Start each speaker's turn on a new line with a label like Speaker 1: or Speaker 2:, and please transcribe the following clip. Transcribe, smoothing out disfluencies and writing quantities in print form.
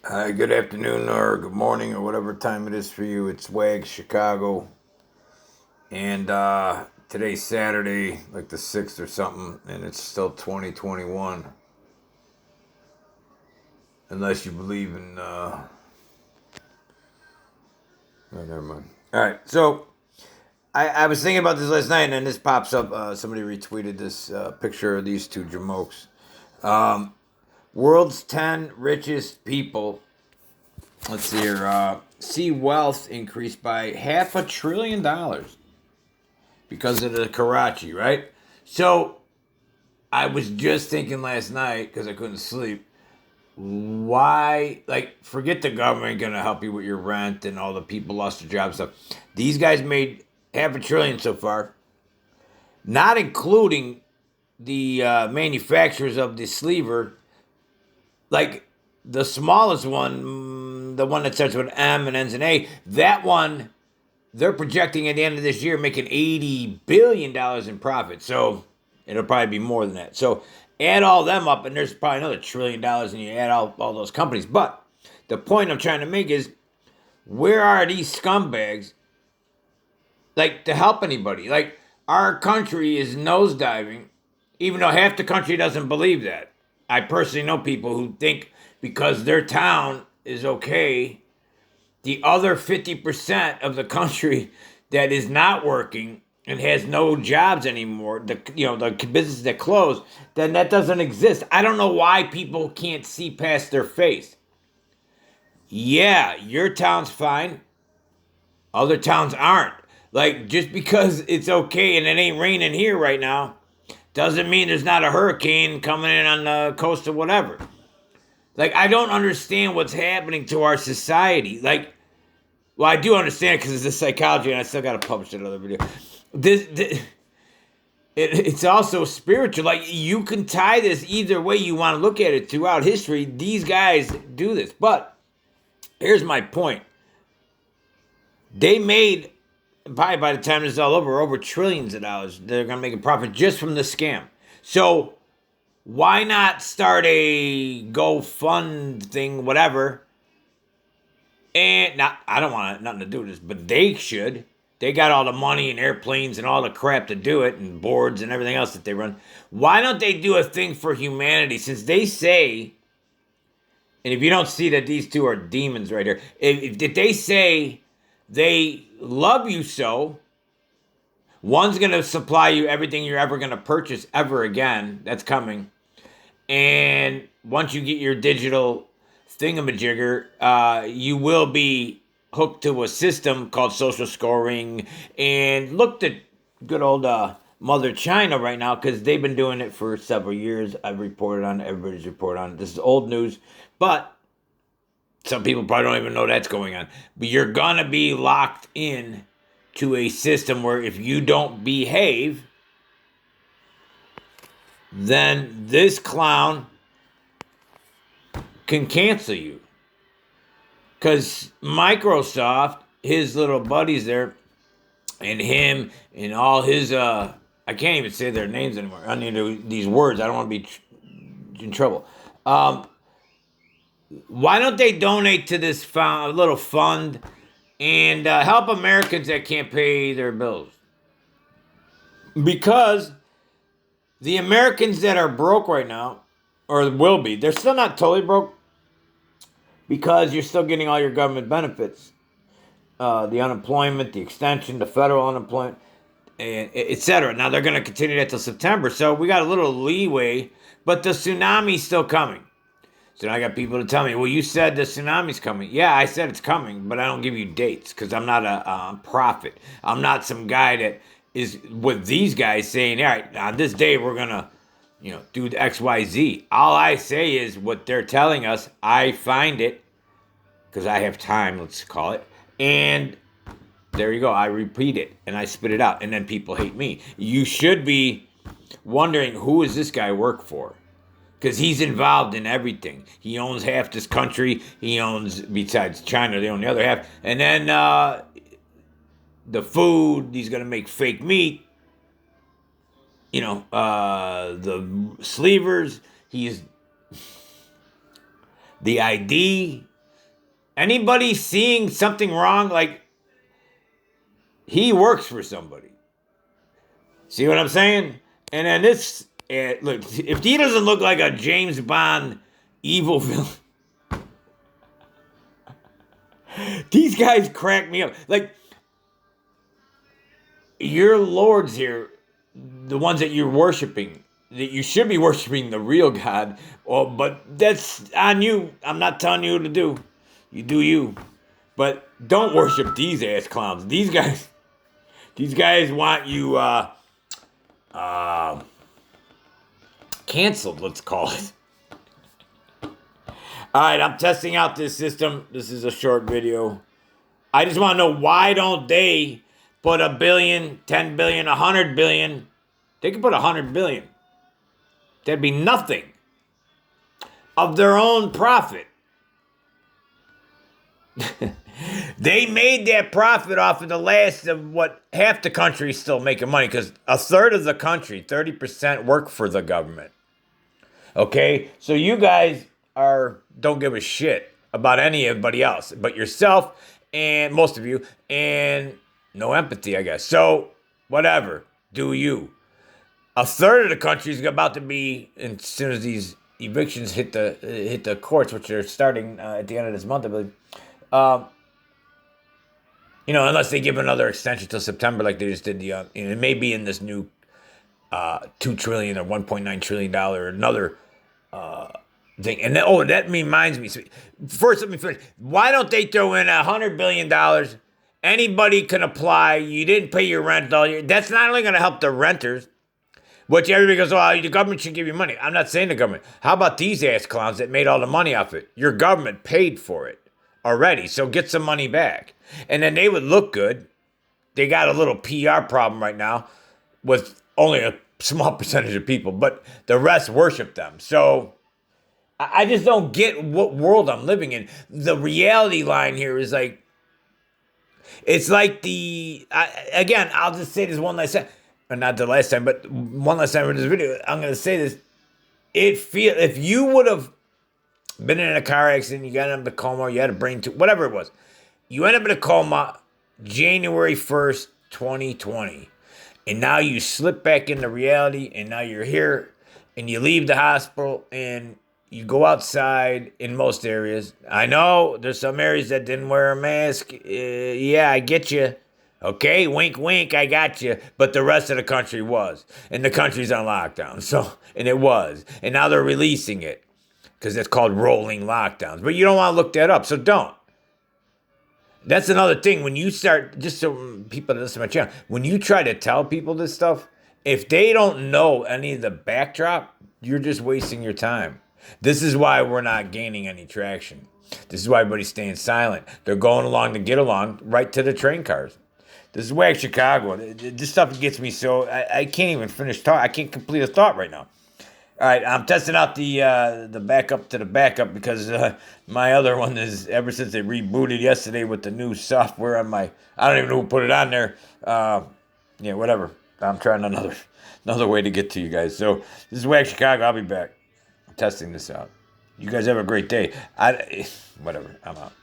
Speaker 1: Hi, good afternoon or good morning or whatever time it is for you. It's Wags, Chicago. And today's Saturday, like the 6th or something, and it's still 2021. Unless you believe in. Oh, never mind. All right, so I was thinking about this last night, and then this pops up. Somebody retweeted this picture of these two jamokes. World's 10 richest people. Let's see here. See wealth increase by $500 billion because of the Karachi, right? So I was just thinking last night because I couldn't sleep. Why, like, forget the government gonna help you with your rent and all the people lost their jobs stuff. These guys made $500 billion so far, not including the manufacturers of the sleever. Like the smallest one, the one that starts with M and ends in A. That one, they're projecting at the end of this year making $80 billion in profit. So it'll probably be more than that. So add all them up, and there's probably another $1 trillion, and you add all those companies. But the point I'm trying to make is, where are these scumbags, like, to help anybody? Like, our country is nosediving, even though half the country doesn't believe that. I personally know people who think because their town is okay, the other 50% of the country that is not working and has no jobs anymore, the businesses that close, then that doesn't exist. I don't know why people can't see past their face. Yeah, your town's fine. Other towns aren't. Like, just because it's okay and it ain't raining here right now doesn't mean there's not a hurricane coming in on the coast or whatever. Like, I don't understand what's happening to our society. Like, well, I do understand because it's a psychology, and I still got to publish another video. It's also spiritual. Like, you can tie this either way you want to look at it throughout history. These guys do this, but here's my point: they made, probably by the time this is all over trillions of dollars. They're gonna make a profit just from the scam. So why not start a GoFund thing, whatever, and not, I don't want nothing to do with this, but they should. They got all the money and airplanes and all the crap to do it, and boards and everything else that they run. Why don't they do a thing for humanity? Since they say, and if you don't see that these two are demons right here, if they say they love you so, one's going to supply you everything you're ever going to purchase ever again. That's coming. And once you get your digital thingamajigger, you will be hooked to a system called social scoring. And look at good old Mother China right now, because they've been doing it for several years. I've reported on it. Everybody's reported on it. This is old news. But some people probably don't even know that's going on. But you're going to be locked in to a system where if you don't behave, then this clown can cancel you. Because Microsoft, his little buddies there, and him and all his, I can't even say their names anymore. I need these words. I don't want to be in trouble. Why don't they donate to this little fund and help Americans that can't pay their bills? Because the Americans that are broke right now, or will be, they're still not totally broke because you're still getting all your government benefits. The unemployment, the extension, the federal unemployment, and etc. Now they're going to continue that till September, so we got a little leeway, but the tsunami's still coming. So now I got people to tell me, well, you said the tsunami's coming. Yeah, I said it's coming, but I don't give you dates because I'm not a prophet. I'm not some guy that is with these guys saying, all right, on this day we're going to, do the X, Y, Z. All I say is what they're telling us. I find it because I have time, let's call it. And there you go. I repeat it and I spit it out. And then people hate me. You should be wondering, who does this guy work for? Because he's involved in everything. He owns half this country. He owns, besides China, they own the other half. And then the food, he's going to make fake meat. The sleevers, he's the ID. Anybody seeing something wrong, like he works for somebody. See what I'm saying? And then this, look, if he doesn't look like a James Bond evil villain, these guys crack me up. Like, your lords here, the ones that you're worshiping, that you should be worshiping the real God. Well, but that's on you. I'm not telling you what to do. You do you. But don't worship these ass clowns. These guys want you canceled, let's call it. All right, I'm testing out this system. This is a short video. I just want to know, why don't they put $1 billion, 10 billion, 100 billion? They could put 100 billion. That'd be nothing of their own profit. They made that profit off of the last of what half the country is still making money, because a third of the country, 30%, work for the government. Okay, so you guys don't give a shit about anybody else but yourself, and most of you, and no empathy, I guess. So whatever, do you? A third of the country is about to be, as soon as these evictions hit the courts, which are starting at the end of this month, I believe. Unless they give another extension till September, like they just did it may be in this new $2 trillion or $1.9 trillion another thing. And then, that reminds me. First, let me finish. Why don't they throw in $100 billion? Anybody can apply. You didn't pay your rent all year. That's not only going to help the renters, which everybody goes, oh, the government should give you money. I'm not saying the government. How about these ass clowns that made all the money off it? Your government paid for it already, so get some money back. And then they would look good. They got a little PR problem right now with only a small percentage of people, but the rest worship them. So I just don't get what world I'm living in. The reality line here is like, it's like again, I'll just say this one last time, or not the last time, but one last time in this video, I'm going to say this. If you would have been in a car accident, you got into a coma, you had a brain tumor, whatever it was, you end up in a coma January 1st, 2020, and now you slip back into reality, and now you're here, and you leave the hospital, and you go outside in most areas. I know there's some areas that didn't wear a mask. Yeah, I get you. Okay, wink, wink, I got you. But the rest of the country was. And the country's on lockdown. And it was. And now they're releasing it, because it's called rolling lockdowns. But you don't want to look that up, so don't. That's another thing. When you start, just so people that listen to my channel, when you try to tell people this stuff, if they don't know any of the backdrop, you're just wasting your time. This is why we're not gaining any traction. This is why everybody's staying silent. They're going along to get along, right to the train cars. This is whack Chicago. This stuff gets me so I can't even finish thought. I can't complete a thought right now. All right, I'm testing out the backup to the backup, because my other one is, ever since they rebooted yesterday with the new software on my, I don't even know who put it on there. Yeah, whatever. I'm trying another way to get to you guys. So this is Whack Chicago. I'll be back. I'm testing this out. You guys have a great day. Whatever. I'm out.